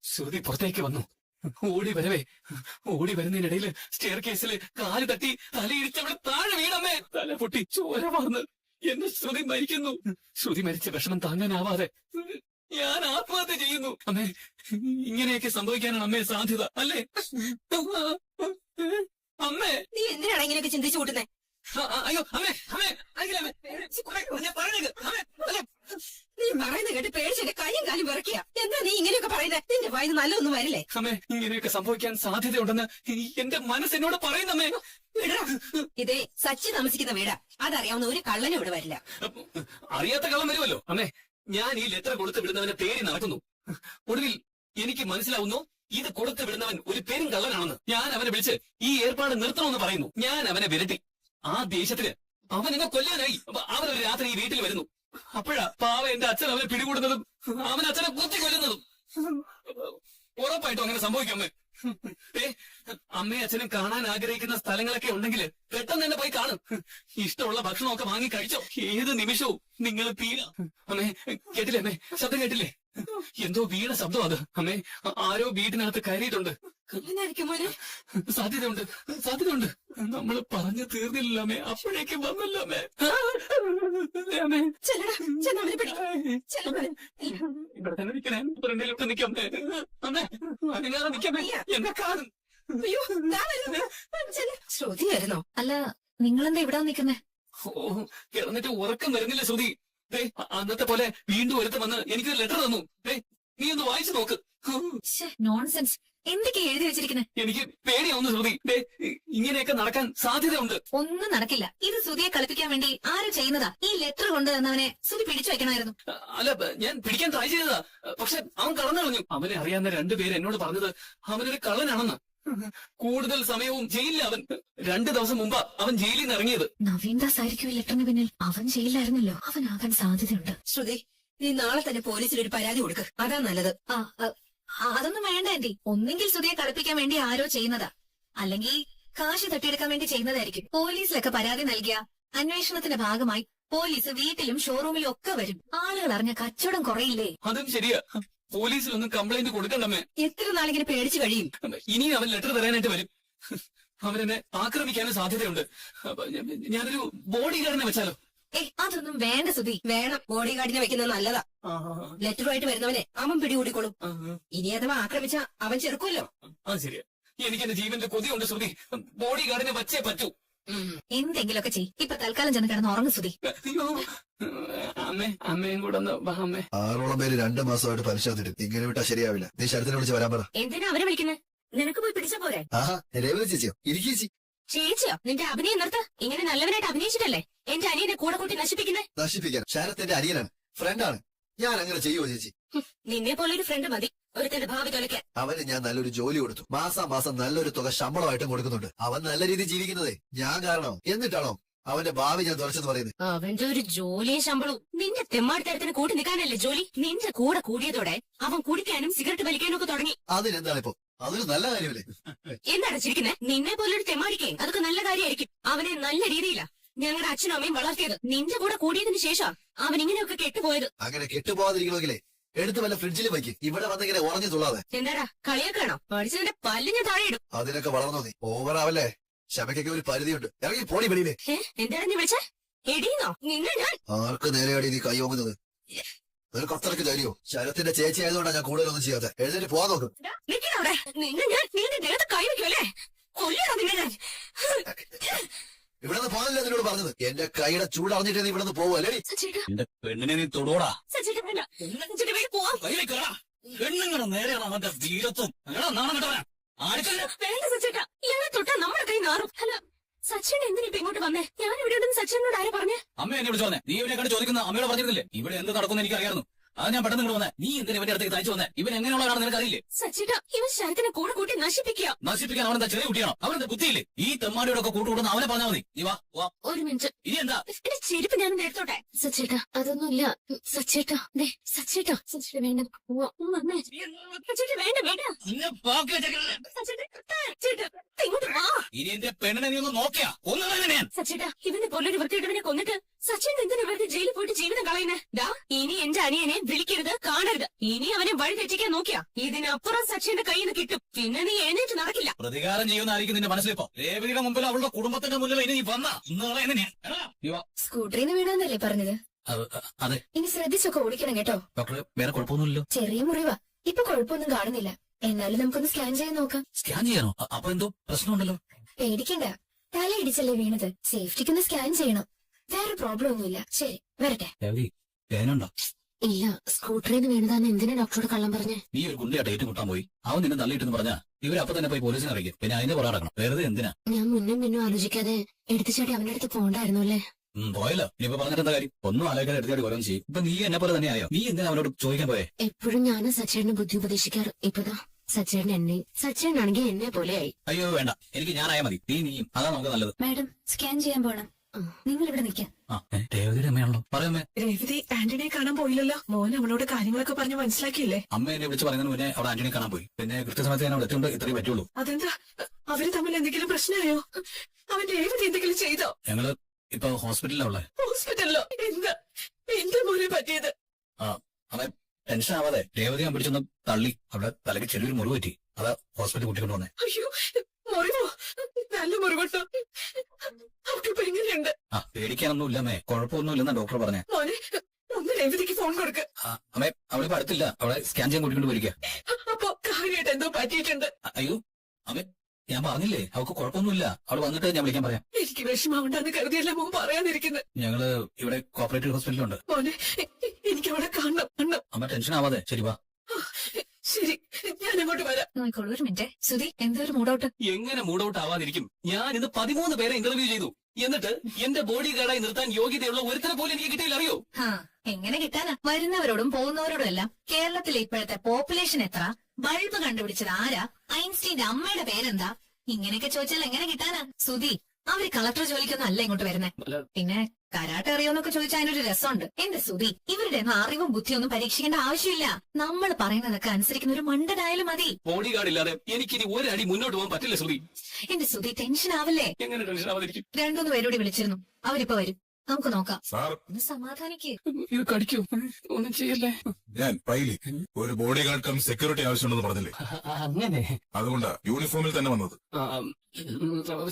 ശ്രുതി പുറത്തേക്ക് വന്നു. ഓടി വരുന്നതിനിടയിൽ സ്റ്റെയർ കേസിൽ കാല് തട്ടി തലയിടിച്ചവിടെ താഴെ വീണമ്മേ. തല പൊട്ടി ചോര വാർന്ന് എന്നെ ശ്രുതി മരിക്കുന്നു. ശ്രുതി മരിച്ച വിഷമം താങ്ങാനാവാതെ ഞാൻ ആത്മഹത്യ ചെയ്യുന്നു. അമ്മേ, ഇങ്ങനെയൊക്കെ സംഭവിക്കാനാണ് അമ്മേ സാധ്യത അല്ലേ? അമ്മേ, നീ എന്തിനാണ് ഇങ്ങനെയൊക്കെ ചിന്തിച്ചു കൂട്ടുന്നേ? അയ്യോ അമ്മേ, അമ്മേ, അമ്മേ, നീ പറയുന്നത് കേട്ട് പേടിച്ചെന്റെ കൈയും കാലും വിറക്കിയ. എന്താ നീ ഇങ്ങനെയൊക്കെ പറയുന്നത്? നിന്റെ വായിന്ന് നല്ലതൊന്നും വരില്ലേ? അമ്മേ, ഇങ്ങനെയൊക്കെ സംഭവിക്കാൻ സാധ്യതയുണ്ടെന്ന് എന്റെ മനസ്സെന്നോട് പറയുന്നമ്മേ. ഇതേ സച്ചി താമസിക്കുന്ന വീടാ. അതറിയാവുന്ന ഒരു കള്ളനും ഇവിടെ വരില്ല. അറിയാത്ത കള്ളം വരുമല്ലോ അമ്മേ. ഞാൻ ഈ ലെറ്റർ കൊടുത്തു വിടുന്നവനെ തേടി നടക്കുന്നു. ഒടുവിൽ എനിക്ക് മനസ്സിലാവുന്നു ഇത് കൊടുത്തു വിടുന്നവൻ ഒരു പെരും കള്ളനാണെന്ന്. ഞാൻ അവനെ വിളിച്ച് ഈ ഏർപ്പാട് നിർത്തണമെന്ന് പറയുന്നു. ഞാൻ അവനെ വിരട്ടി. ആ ദേഷ്യത്തിന് അവൻ എന്നെ കൊല്ലാനായി. അവനൊരു രാത്രി ഈ വീട്ടിൽ വരുന്നു. അപ്പോഴാ പാവ എന്റെ അച്ഛൻ അവനെ പിടികൂടുന്നതും അവൻ അച്ഛനെ കുത്തി കൊല്ലുന്നതും. ഉറപ്പായിട്ടും അങ്ങനെ സംഭവിക്കും അമ്മേ. അമ്മയും അച്ഛനും കാണാൻ ആഗ്രഹിക്കുന്ന സ്ഥലങ്ങളൊക്കെ ഉണ്ടെങ്കിൽ പെട്ടെന്ന് തന്നെ പോയി കാണും. ഇഷ്ടമുള്ള ഭക്ഷണമൊക്കെ വാങ്ങി കഴിച്ചോ. ഏത് നിമിഷവും നിങ്ങൾ തീരാ. അമ്മേ, കേട്ടില്ലേ അമ്മേ? ശബ്ദം കേട്ടില്ലേ? എന്തോ വീണ ശബ്ദം അത്. അമ്മേ, ആരോ വീട്ടിനകത്ത് കയറിയിട്ടുണ്ട്. സാധ്യതയുണ്ട്, സാധ്യതയുണ്ട്. നമ്മൾ പറഞ്ഞു തീർന്നില്ല അമ്മേ. അപ്പോഴേക്കും വന്നല്ലോ അമ്മേ. അമ്മേ, ഇവിടെ തന്നെ നിൽക്കണേ. ഫ്രണ്ടിലോട്ട് നിൽക്കമ്മേ. അമ്മേ, അനങ്ങാതെ നിൽക്കമ്മേ. എന്നെ കാണും. ശ്രുതി വരുന്നോ? അല്ല, നിങ്ങളെന്താ ഇവിടെ നിൽക്കുന്നേ? ഓ, കിടന്നിട്ട് ഉറക്കം വരുന്നില്ല ശ്രുതി. അന്നത്തെ പോലെ വീണ്ടും ഒരുത്ത വന്ന് എനിക്കൊരു ലെറ്റർ തന്നു. നീ ഒന്ന് വായിച്ചു നോക്ക്. നോൺസെൻസ്. എന്തൊക്കെ എഴുതി വെച്ചിരിക്കുന്നത്? എനിക്ക് പേടിയാവുന്നു ശ്രുതി. ഇങ്ങനെയൊക്കെ നടക്കാൻ സാധ്യതയുണ്ട്. ഒന്നും നടക്കില്ല. ഇത് ശ്രുതിയെ കളിപ്പിക്കാൻ വേണ്ടി ആരും ചെയ്യുന്നതാ. ഈ ലെറ്റർ കൊണ്ടുവന്നവനെ ശ്രുതി പിടിച്ചു വെക്കണമായിരുന്നു. അല്ല, ഞാൻ പിടിക്കാൻ ട്രൈ ചെയ്തതാ. പക്ഷെ അവൻ കടന്നു കളഞ്ഞു. അവനെ അറിയാവുന്ന രണ്ടുപേര് എന്നോട് പറഞ്ഞത് അവനൊരു കള്ളനാണെന്ന്. കൂടുതൽ സമയവും ജയിലിൽ അവൻ. 2 ദിവസം മുമ്പാ അവൻ ജയിലിൽ നിന്ന് ഇറങ്ങിയത്. നവീൻ ദാസ് ആയിരിക്കും ഈ ലെറ്ററിന് പിന്നിൽ. അവൻ ജയിലിലായിരുന്നല്ലോ. അവനാകാൻ സാധ്യതയുണ്ട്. ശ്രുതി, നീ നാളെ തന്നെ പോലീസിൽ ഒരു പരാതി കൊടുക്ക്. അതാ നല്ലത്. അതൊന്നും വേണ്ട ആന്റി. ഒന്നെങ്കിൽ ശ്രുതിയെ കളിപ്പിക്കാൻ വേണ്ടി ആരോ ചെയ്യുന്നതാ, അല്ലെങ്കിൽ കാശ് തട്ടിയെടുക്കാൻ വേണ്ടി ചെയ്യുന്നതായിരിക്കും. പോലീസിലൊക്കെ പരാതി നൽകിയ അന്വേഷണത്തിന്റെ ഭാഗമായി പോലീസ് വീട്ടിലും ഷോറൂമിലും ഒക്കെ വരും. ആളുകൾ അറിഞ്ഞ കച്ചവടം കുറയില്ലേ? അതും ശരിയാ. പോലീസിലൊന്നും കംപ്ലൈന്റ് കൊടുക്കണ്ടമ്മേ. എത്ര നാളിങ്ങനെ പേടിച്ചു കഴിയും? ഇനിയും അവൻ ലെറ്റർ തരാനായിട്ട് വരും. അവനെന്നെ ആക്രമിക്കാനും സാധ്യതയുണ്ട്. ഞാനൊരു ബോഡി ഗാർഡിനെ വെച്ചാലോ? അതൊന്നും വേണ്ട ശ്രുതി. വേണം, ബോഡി ഗാർഡിനെ വെക്കുന്നത് നല്ലതാ. ലെറ്ററുമായിട്ട് വരുന്നവനെ അവൻ പിടികൂടിക്കോളും. ഇനി അഥവാ ആക്രമിച്ച അവൻ ചെറുക്കുമല്ലോ. അത് ശരിയാ. എനിക്ക് എന്റെ ജീവന്റെ കൊതിയുണ്ട് ശ്രുതി. ബോഡി ഗാർഡിനെ വച്ചേ പറ്റൂ. എന്തെങ്കിലുമൊക്കെ ചെയ്യും. ഇപ്പൊ തൽക്കാലം ചെന്ന് കിടന്ന് ഉറങ്ങു ശ്രുതി. അമ്മയും കൂടെ അമ്മേ. 6ഓളം പേര് 2 മാസമായിട്ട് പരിശോധിച്ചു. ഇങ്ങനെ വിട്ടാ ശരിയാവില്ല. നീ ശരത്തിനെ വിളിച്ച് വരാൻ പറ. എന്തിനാ അവരെ വിളിക്കുന്നത്? നിനക്ക് പോയി പിടിച്ച പോരെ? ആഹാ, രേവതി ചേച്ചിയോ? ഇരിക്കേ ചേച്ചി. ചേച്ചിയോ? നിന്റെ അഭിനയം നിർത്ത്. ഇങ്ങനെ നല്ലവനായിട്ട് അഭിനയിച്ചിട്ടല്ലേ എന്റെ അനിയനെ കൂടെ കൂട്ടി നശിപ്പിക്കുന്നത്? നശിപ്പിക്കാൻ ശരത്തിന്റെ അനിയനാണ്, ഫ്രണ്ടാണ്. ഞാൻ അങ്ങനെ ചെയ്യുമോ ചേച്ചി? നിന്നെ പോലെ ഒരു ഫ്രണ്ട് മതി ഒരുത്തന്റെ ഭാവി തൊലയ്ക്കാൻ. അവന് ഞാൻ നല്ലൊരു ജോലി കൊടുത്തു. മാസം നല്ലൊരു തുക ശമ്പളമായിട്ടും കൊടുക്കുന്നുണ്ട്. അവൻ നല്ല രീതിയിൽ ജീവിക്കുന്നതേ ഞാൻ കാരണം. എന്നിട്ടാണോ അവന്റെ ഭാവി ഞാൻ തുറച്ചെന്ന് പറയുന്നത്? അവന്റെ ഒരു ജോലിയും ശമ്പളവും. നിന്റെ തെമ്മാടിത്തരത്തിന് കൂട്ടി നിൽക്കാനല്ലേ ജോലി? നിന്റെ കൂടെ കൂടിയതോടെ അവൻ കുടിക്കാനും സിഗരറ്റ് വലിക്കാനും ഒക്കെ തുടങ്ങി. അതിനെന്താണ് ഇപ്പൊ? അതൊരു നല്ല കാര്യമല്ലേ? എന്താണ് ചിരിക്കുന്നത്? നിന്നെ പോലൊരു തെമ്മാടിക്കേ അതൊക്കെ നല്ല കാര്യമായിരിക്കും. അവനെ നല്ല രീതിയിലാ ഞങ്ങളുടെ അച്ഛനും അമ്മയും വളർത്തിയത്. നിന്റെ കൂടെ കൂടിയതിനു ശേഷം അവൻ ഇങ്ങനെയൊക്കെ കെട്ടുപോയത്. അങ്ങനെ കെട്ടുപോകാതിരിക്കണമെങ്കിലേ എടുത്ത് വല്ല ഫ്രിഡ്ജിൽ വയ്ക്കും. ഇവിടെ വന്നിങ്ങനെ ഉറഞ്ഞു തുള്ളാതെ. എന്താടാ കളിയാക്കണോ? പഠിച്ചതിന്റെ പല്ല് ഞാൻ താഴെ ഇടും. അതിനൊക്കെ വളർന്നോ നീ? ഓവറാവല്ലേ? ക്ഷമയ്ക്കൊക്കെ ഒരു പരിധിയുണ്ട്. ഇറങ്ങി പോണി വെളിയിലേ. എന്താണ് നീ വിളിച്ച? എടീന്നോ? നിന്നെ ഞാൻ ആർക്ക് നേരെയാടി നീ കൈ ഓങ്ങുന്നത്? നിനക്ക് അത്രയ്ക്ക് ധൈര്യോ? ശരത്തിന്റെ ചേച്ചി ആയതുകൊണ്ടാണ് ഞാൻ കൂടുതലൊന്നും ചെയ്യാതെ. എഴുന്നേറ്റ് പോവാൻ നോക്കും. നിൽക്കണവിടെ. നിന്നെ ഞാൻ നിന്റെ ദേഹത്ത് കൈ വയ്ക്കുമല്ലേ? കൊല്ലണോ നിന്നെ ഞാൻ? ഇവിടെ നിന്ന് പോകാനല്ലേ നിന്നോട് പറഞ്ഞത്? എന്റെ കൈയുടെ ചൂടറിഞ്ഞിട്ട് നീ ഇവിടെ നിന്ന് പോവല്ലേ? എന്റെ പെണ്ണിനെ നീ തൊടോടാ. പെണ്ണുങ്ങളുടെ നേരെയാണ് അവന്റെ ധീരത്വം. നാണം കിട്ടവനാ. വേണ്ട സച്ചേട്ടാ, ഇയാളെ തൊട്ടാ നമ്മുടെ കൈ നാറും. അല്ല, സച്ചിൻ എന്തിനാ ഇപ്പൊ ഇങ്ങോട്ട് വന്നേ? ഞാൻ ഇവിടെ ഉണ്ടെന്ന് സച്ചിനോട് ആരെ പറഞ്ഞേ? അമ്മ എന്നെ വിളിച്ചു വന്നേ. നീ ഇവനെ കണ്ട് ചോദിക്കുന്ന അമ്മയോട് പറഞ്ഞിരുന്നില്ലേ ഇവിടെ എന്ത് നടക്കുന്ന എനിക്ക് അറിയായിരുന്നു. അത് ഞാൻ പെട്ടെന്ന് ഇങ്ങോട്ട് വന്നേ. നീ എന്തിനാ ഇവന്റെ അടുത്തേക്ക് തയ്ച്ചു വന്നേ? ഇവൻ എങ്ങനെയുള്ളവരാണെന്ന് നിനക്ക് അറിയില്ലേ? സച്ചിട്ടാ, ഇവൻ ശരത്തിനെ കൂടെ കൂട്ടി നശിപ്പിക്കുക. നശിപ്പിക്കാൻ അവനെന്താ ചെറിയ കുട്ടിയാണോ? അവനെന്താ ബുദ്ധിയില്ലേ? ഈ തെമ്മാടിയോടൊക്കെ കൂട്ടുകൂടുന്ന അവനെ പറഞ്ഞാൽ മതി. നീ വാ വാ. ഒരു മിനിറ്റ്. ഇനി എന്താ? എന്റെ ചെരുപ്പ് ഞാൻ എടുത്തോട്ടെ. സച്ചേട്ടാ, അതൊന്നുമില്ല. സച്ചേട്ടാ, സച്ചേട്ടാ, സച്ചേട്ടാ വേണ്ട. സച്ചേട്ടാ വേണ്ട വേണ്ട. ഇങ്ങോട്ട് വാ. ഇനി എന്റെ പെണ്ണിനെ നീ ഒന്ന് നോക്കിയാ ഒന്നും ഞാൻ. സച്ചേട്ടാ, ഇവനെ പോലൊരു വൃത്തിയിട്ടവനെ കൊന്നിട്ട് സച്ചിൻ എന്തിനാ വെറുതെ ജയിലിൽ പോയിട്ട് ജീവിതം കളയുന്നേ? ദാ, ഇനി എന്റെ അനിയനെ വിളിക്കരുത്, കാണരുത്. ഇനി അവനെ വഴി തെറ്റിക്കാൻ നോക്കിയാ ഇതിനപ്പുറം സച്ചിന്റെ കയ്യിൽ നിന്ന് കിട്ടും. പിന്നെ നീ എഴുന്നേറ്റ് നടക്കില്ല. പ്രതികാരം ചെയ്യുന്നതായിരിക്കും നിന്റെ മനസ്സിലിപ്പോ. രേവതിയുടെ മുമ്പിൽ അവളുടെ കുടുംബത്തിന്റെ മുന്നിൽ ഇനി നീ വന്ന സ്കൂട്ടറിൽ നിന്ന് വീണാന്നല്ലേ പറഞ്ഞത്? അതെ ഇനി ശ്രദ്ധിച്ചൊക്കെ ഓടിക്കണം കേട്ടോ. ഡോക്ടറെ, വേറെ കുഴപ്പമൊന്നുമില്ലല്ലോ? ചെറിയ മുറിവാ, ഇപ്പൊ കുഴപ്പമൊന്നും കാണുന്നില്ല. എന്നാലും നമുക്കൊന്ന് സ്കാൻ ചെയ്ത് നോക്കാം. സ്കാൻ ചെയ്യാനോ? അപ്പൊ എന്തോ പ്രശ്നമുണ്ടല്ലോ. പേടിക്കണ്ട, തല ഇടിച്ചല്ലേ വീണത്. സേഫ്റ്റിക്കൊന്ന് സ്കാൻ ചെയ്യണം. വേറെ പ്രോബ്ലം ഒന്നുമില്ല. ശരി, വരട്ടെ. രേവതി, വേനുണ്ടോ? ഇല്ല, സ്കൂട്ടറിൽ നിന്ന് വീണതാന്ന് എന്തിനാ ഡോക്ടറോട് കള്ളം പറഞ്ഞേ? നീ ഒരു ഗുണ്ടയായിട്ട് ഏറ്റുമുട്ടാൻ പോയി, അവൻ നിന്നെ തള്ളിയിട്ടെന്ന് പറഞ്ഞാ ഇവരപ്പൊ തന്നെ പോയി പോലീസിനെ അറിയിക്കും. പിന്നെ അതിന്റെ പുറകെ നടക്കണം. വെറുതെ എന്തിനാ? ഞാൻ മുന്നും പിന്നും ആലോചിക്കാതെ എടുത്തുചാടി അവന്റെ അടുത്ത് പോകണ്ടായിരുന്നു അല്ലേ? പോയല്ലോ. ഇനിയിപ്പോ പറഞ്ഞിട്ട് എന്താ കാര്യം? ഒന്നും ആലോചിക്കാതെ എടുത്തിട്ട് ഓരോന്നും ചെയ്യും. ഇപ്പൊ നീ എന്നെ പോലെ തന്നെയായോ? നീ എന്തിനാ അവനോട് ചോദിക്കാൻ പോയെ? എപ്പോഴും ഞാനും സച്ചേട്ടന് ബുദ്ധി ഉപദേശിക്കാറ്. ഇപ്പതാ സച്ചേട്ടൻ എന്നെ, സച്ചേട്ടനാണെങ്കിൽ എന്നെ പോലെയായി. അയ്യോ വേണ്ട, എനിക്ക് ഞാനായാ മതി. നീയും അതാ നമുക്ക് നല്ലത്. മാഡം, സ്കാൻ ചെയ്യാൻ പോണം. നിങ്ങൾ ഇവിടെ നിൽക്കാം. രേവതിയുടെ അമ്മയാണല്ലോ. പറയമ്മേ. രേവതി ആന്റണിയെ കാണാൻ പോയില്ലല്ലോ. മോൻ അവളോട് കാര്യങ്ങളൊക്കെ പറഞ്ഞ് മനസ്സിലാക്കിയില്ലേ? അമ്മ എന്നെ വിളിച്ച് പറയുന്നതിന് മുന്നേ അവിടെ ആന്റണിയെ കാണാൻ പോയി. പിന്നെ കൃത്യസമയത്ത് ഞാൻ അവിടെ എത്തുകൊണ്ട് ഇത്രയും പറ്റുള്ളൂ. അതെന്താ, അവര് തമ്മിൽ എന്തെങ്കിലും പ്രശ്നമായോ? അവൻ രേവതി എന്തെങ്കിലും ചെയ്തോ? ഞങ്ങള് ഇപ്പൊ ഹോസ്പിറ്റലിലുള്ള. ഹോസ്പിറ്റലിലോ? എന്താ എന്റെ മോനെ പറ്റിയത്? അവൻ ടെൻഷൻ ആവാതെ രേവതി ഞാൻ പിടിച്ചൊന്ന് തള്ളി. അവിടെ തലയ്ക്ക് ചെറിയൊരു മുറിവ് പറ്റി. അതാ ഹോസ്പിറ്റലിൽ കൂട്ടിക്കൊണ്ട് വന്നേ. അയ്യോ, മുറിവോ? നല്ല മുറിവട്ടോ? അവക്കിപ്പോ എങ്ങനെയുണ്ട്? പേടിക്കാനൊന്നും ഇല്ലമ്മേ, കുഴപ്പമൊന്നുമില്ലെന്നാ ഡോക്ടർ പറഞ്ഞേ. മോനെ, ഒന്ന് രേവതിക്ക് ഫോൺ കൊടുക്ക. അമ്മേ, അവളിപ്പോ അടുത്തില്ല. അവളെ സ്കാൻ ചെയ്യാൻ കൂട്ടിക്കൊണ്ട് പോയിരിക്കുക. അപ്പൊ കാര്യമായിട്ട് എന്തോ പറ്റിയിട്ടുണ്ട്. അയ്യോ അമ്മേ, ഞാൻ പറഞ്ഞില്ലേ അവൾക്ക് കുഴപ്പമൊന്നുമില്ല. അവള് വന്നിട്ട് ഞാൻ വിളിക്കാൻ പറയാം. എനിക്ക് വിഷമാവണ്ടെന്ന് കരുതിയല്ല മോൻ പറയാതിരിക്കുന്നത്. ഞങ്ങള് ഇവിടെ കോപ്പറേറ്റീവ് ഹോസ്പിറ്റലുണ്ട്. മോനെ, എനിക്ക് അവിടെ കാണണം. അമ്മ ടെൻഷൻ ആവാതെ. ശരി വാ. ശരി, ഞാൻ അങ്ങോട്ട് വരാം. നോക്കോളൂ, ഒരു മിനിറ്റ്. സുധി, എന്തോ ഒരു മൂഡൌട്ട്. എങ്ങനെ മൂഡ് ഔട്ട് ആവാതിരിക്കും? ഞാൻ ഇന്ന് 13 പേരെ ഇന്റർവ്യൂ ചെയ്തു. എന്നിട്ട് എന്റെ ബോഡി ഗാർഡായി നിർത്താൻ യോഗ്യതയുള്ള ഒരുത്തരെ പോലും എനിക്ക് കിട്ടിയില്ല, അറിയോ? എങ്ങനെ കിട്ടാനാ? വരുന്നവരോടും പോകുന്നവരോടും എല്ലാം കേരളത്തിലെ ഇപ്പോഴത്തെ പോപ്പുലേഷൻ എത്ര, ബൾബ് കണ്ടുപിടിച്ചത് ആരാ, ഐൻസ്റ്റീന്റെ അമ്മയുടെ പേരെന്താ, ഇങ്ങനെയൊക്കെ ചോദിച്ചാൽ എങ്ങനെ കിട്ടാനാ? സുധി, അവര് കളക്ടർ ജോലിക്കൊന്നും അല്ല ഇങ്ങോട്ട് വരുന്നത്. പിന്നെ കരാട്ടെ അറിയോന്നൊക്കെ ചോദിച്ചാൽ അതിനൊരു രസമുണ്ട്. എന്റെ സുധി, ഇവരുടെ ഒന്നും അറിവും ബുദ്ധിയൊന്നും പരീക്ഷിക്കേണ്ട ആവശ്യമില്ല. നമ്മൾ പറയുന്നതൊക്കെ അനുസരിക്കുന്ന ഒരു മണ്ടനായാലും മതി. ബോഡി ഗാർഡ് ഇല്ലാതെ എനിക്കിനി ഒരടി മുന്നോട്ട് പോകാൻ പറ്റില്ല ശ്രുതി. എന്റെ സുധി, ടെൻഷൻ ആവല്ലേ? എങ്ങനെ ടെൻഷൻ ആവാതിരിക്കും? 2-3 പേരോട് വിളിച്ചിരുന്നു. അവരിപ്പോ വരും. നമുക്ക് നോക്കാം. സാർ, ഒന്ന് സമാധാനിക്ക്. ഇത് കടിക്കൂ, ഒന്നും ചെയ്യല്ലേ. ഞാൻ പൈലി ഒരു ബോഡി ഗാർഡ് കം സെക്യൂരിറ്റി ആവശ്യമുണ്ടെന്ന് പറഞ്ഞില്ലേ? അങ്ങനെ അതുകൊണ്ടാ യൂണിഫോമിൽ തന്നെ വന്നത്.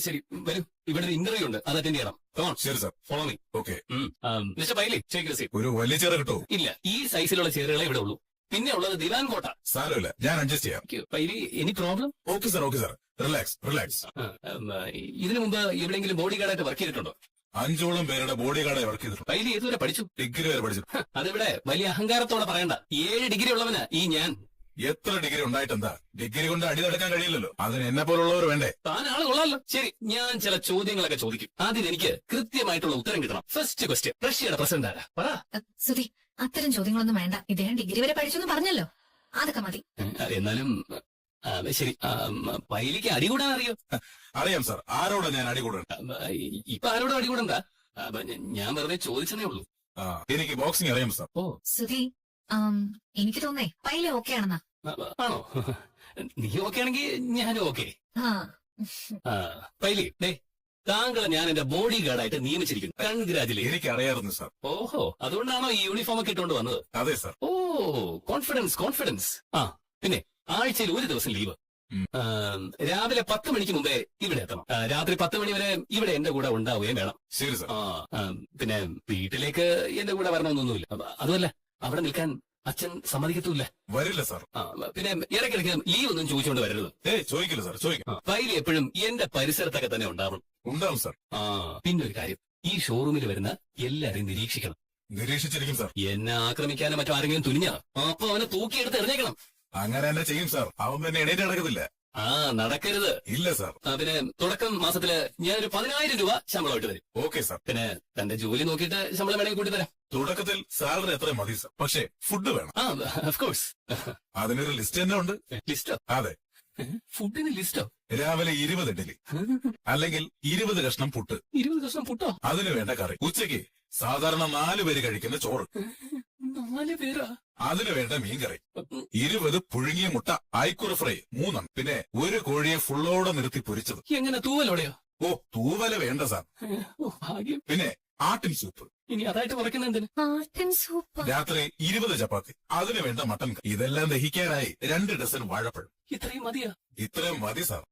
ശരി, വരൂ. ഇവിടെ ഒരു ഇന്റർവ്യൂ ഉണ്ട്, അത് അറ്റൻഡ് ചെയ്യണം. ശരി sir. Follow me. Okay. Mister Paily, take seat. ഒരു വലിയ ചെയർ കിട്ടുമോ? ഇല്ല, ഈ സൈസിലുള്ള ചെയറുകളെ ഇവിടെ ഉള്ളൂ. പിന്നെ ഉള്ളത് ദിവാൻ കോട്ട. സാരമില്ല, ഞാൻ അഡ്ജസ്റ്റ് ചെയ്യാം. Paily, any problem? Okay sir, okay sir. Relax, relax. ഇതിനു മുമ്പ് എവിടെയെങ്കിലും ബോഡി ഗാർഡായിട്ട് വർക്ക് ചെയ്തിട്ടുണ്ടോ? 5ഓളം പേരുടെ ബോഡി ഗാർഡായി വർക്ക് ചെയ്തിട്ടുണ്ട്. പൈലി ഏതുവരെ പഠിച്ചു? ഡിഗ്രി വരെ പഠിച്ചു. അതിവിടെ വലിയ അഹങ്കാരത്തോടെ പറയണ്ട. 7 ഡിഗ്രി ഉള്ളവനാ ഈ ഞാൻ. എത്ര ഡിഗ്രി ഉണ്ടായിട്ടെന്താ? ഡിഗ്രി കൊണ്ട് അടി നടക്കാൻ കഴിയില്ലല്ലോ. അതിന് എന്നെ പോലുള്ളവർ വേണ്ടേ? താൻ ആള് കൊള്ളാലോ. ശരി, ഞാൻ ചില ചോദ്യങ്ങളൊക്കെ ചോദിക്കും. അതിനെനിക്ക് കൃത്യമായിട്ടുള്ള ഉത്തരം കിട്ടണം. ഫസ്റ്റ് ക്വസ്റ്റ്യൻ, റഷ്യയുടെ പ്രസിഡന്റ് ആരാ? പറ. സുധി, അത്തരം ചോദ്യങ്ങളൊന്നും വേണ്ട. ഇദ്ദേഹം ഡിഗ്രി വരെ പഠിച്ചെന്ന് പറഞ്ഞല്ലോ, അതൊക്കെ മതി. എന്നാലും ശരി, പൈലിക്ക് അടികൂടാൻ അറിയോ? അറിയാം സാർ. ആരോടാ ഞാൻ അടി കൂടണ്ട? ഇപ്പൊ ആരോടും അടികൂടണ്ട. ഞാൻ വെറുതെ ചോദിച്ചതേ ഉള്ളൂ. എനിക്ക് ബോക്സിംഗ് അറിയാം സാർ. ഓ, സുധി, എനിക്ക് തോന്നേ പൈല ഓക്കെ ആണെന്നാ. ആണോ? നീ ഓക്കെ ആണെങ്കിൽ ഞാനും ഓക്കെ. ആ പൈലി, താങ്കളെ ഞാൻ എന്റെ ബോഡി ഗാർഡായിട്ട് നിയമിച്ചിരിക്കുന്നു. കൺഗ്രാജുലേഷൻ. എനിക്ക് അറിയാമായിരുന്നു സാർ. ഓഹോ, അതുകൊണ്ടാണോ ഈ യൂണിഫോം ഒക്കെ ഇട്ടുകൊണ്ട് വന്നത്? അതെ സാർ. ഓ, കോൺഫിഡൻസ്, കോൺഫിഡൻസ്. പിന്നെ ആഴ്ചയിൽ ഒരു ദിവസം ലീവ്. രാവിലെ 10 മണിക്ക് മുമ്പേ ഇവിടെ എത്തണം. രാത്രി 10 മണി വരെ ഇവിടെ എന്റെ കൂടെ ഉണ്ടാവുകയും വേണം. ശരി സാർ. പിന്നെ വീട്ടിലേക്ക് എന്റെ കൂടെ വരണമെന്നൊന്നുമില്ല. അതുമല്ല, അവിടെ നിൽക്കാൻ അച്ഛൻ സമ്മതിക്കത്തൂല്ല. വരില്ല സാർ. പിന്നെ ഇടയ്ക്കിടയ്ക്ക് ലീവ് ഒന്നും ചോദിച്ചുകൊണ്ട് വരരുത്. ചോദിക്കില്ല സാർ, ചോദിക്കാം. ഫയൽ എപ്പോഴും എന്റെ പരിസരത്തൊക്കെ തന്നെ ഉണ്ടാവണം. ഉണ്ടാവും സാർ. പിന്നെ ഒരു കാര്യം, ഈ ഷോറൂമിൽ വരുന്ന എല്ലാരെയും നിരീക്ഷിക്കണം. നിരീക്ഷിച്ചിരിക്കും സാർ. എന്നെ ആക്രമിക്കാനും മറ്റോ ആരെങ്കിലും തുനിഞ്ഞാ അപ്പൊ അവനെ തൂക്കിയെടുത്ത് എറിഞ്ഞേക്കണം. അങ്ങനെ തന്നെ ചെയ്യും സാർ. അവൻ തന്നെ എണീറ്റ് നടക്കത്തില്ല. നടക്കരുത്. ഇല്ല സാർ. പിന്നെ തുടക്കം മാസത്തില് ഞാനൊരു 10,000 രൂപ ശമ്പളമായിട്ട് തരും. Okay sir. പിന്നെ തന്റെ ജോലി നോക്കിയിട്ട് ശമ്പളം വേണമെങ്കിൽ കൂട്ടി തരാം. തുടക്കത്തിൽ സാലറി എത്ര മതി സാർ, പക്ഷേ ഫുഡ് വേണം. Of course. അതിനൊരു ലിസ്റ്റ് തന്നെ ഉണ്ട്. ലിസ്റ്റോ? അതെ. ഫുഡിന് ലിസ്റ്റോ? രാവിലെ 20 ഇഡ്ഡലി, അല്ലെങ്കിൽ 20 കഷ്ണം പുട്ട്, 20 ദിവസം പുട്ടോ? അതിന് വേണ്ട കറി. ഉച്ചയ്ക്ക് സാധാരണ 4 പേര് കഴിക്കുന്ന ചോറ്, 4 പേരാ? അതിന് വേണ്ട മീൻകറി, 20 പുഴുങ്ങിയ മുട്ട, അയക്കുറ ഫ്രൈ 3, പിന്നെ ഒരു കോഴിയെ ഫുള്ളോടെ നിർത്തി പൊരിച്ചത്. എങ്ങനെ, തൂവലോടെയോ? ഓ, തൂവല വേണ്ട സാർ. ഭാഗ്യം. പിന്നെ ആട്ടിൻ സൂപ്പ്. ഇനി അതായിട്ട് കുറയ്ക്കുന്ന എന്തിന്? ആട്ടിൻ സൂപ്പ്. രാത്രി 20 ചപ്പാത്തി, അതിനു വേണ്ട മട്ടൻ കറി. ഇതെല്ലാം ദഹിക്കാനായി 2 ഡസൻ വാഴപ്പഴം. ഇത്രയും മതിയാ? ഇത്രയും മതി സാർ.